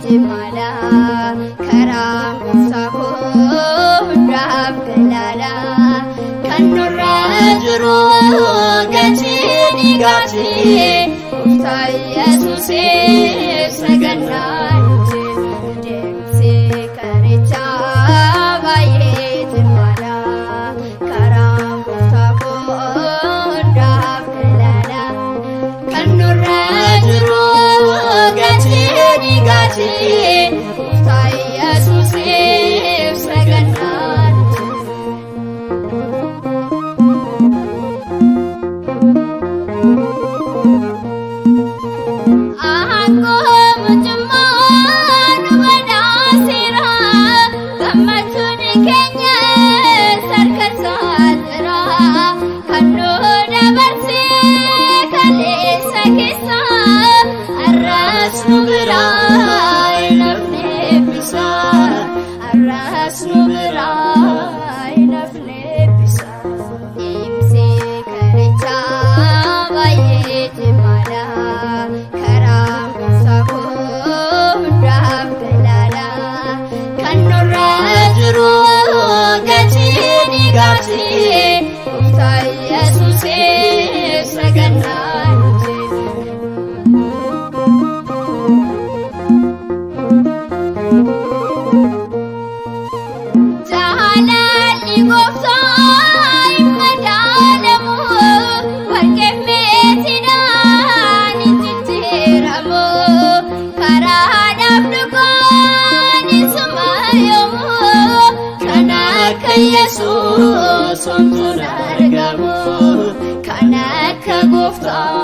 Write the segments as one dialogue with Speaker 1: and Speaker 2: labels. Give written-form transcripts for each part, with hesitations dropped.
Speaker 1: jimala karaa sako hundaaf galala kan nurra jiru gatii dhiigaati Gooftaa Yesuusiif sagannaa deemsee karichaa baay'ee jimala karaa sako hundaaf galala kan nurra jiru Gooftaa Yesuusiif sagannaa Akkoo mucummaan badhaaseera gammachuun keenya harka isaa jira kan nu dabarsee kaleessa keessa har'as nu biraa Arras nu biraa nafne bisa Deemsee karichaa baay'ee jimala karaa sako hundaaf galala kan nurra jiru gatii dhiigaati Gooftaa Yesuusiif sagannaa Yesuus omtuun argamu kan akka Gooftaa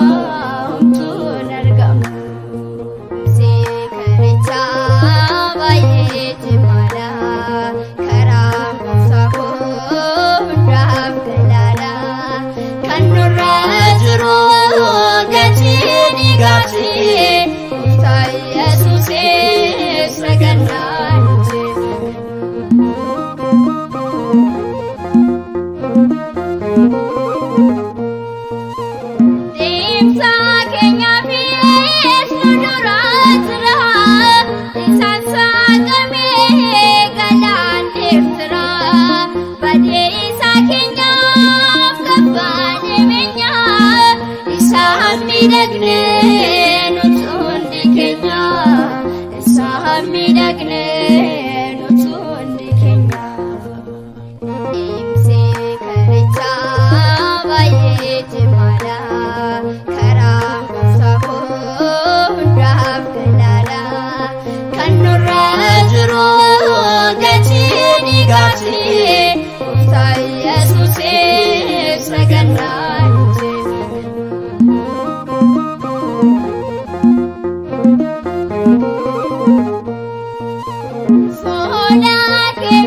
Speaker 1: omtuun argamu Deemsee karichaa baay'ee jimala karaa sako hundaaf galala kan nurra jiru gatii dhiigaati Gooftaa Yesuusiif sagannaa Deemsa keenya fi nu dura jira isaan saaxamee galaan deemsira badee isaa keenyaaf kabbaan himeenya isaan miidhagne nuti hundi keenya isaan miidhagne nuti hundi keenya Deemsee karichaa baay'ee jimala karaa sako hundaaf galala kan nurra jiru gatii dhiigaati Gooftaa Yesuusiif sagannaa Fuula kee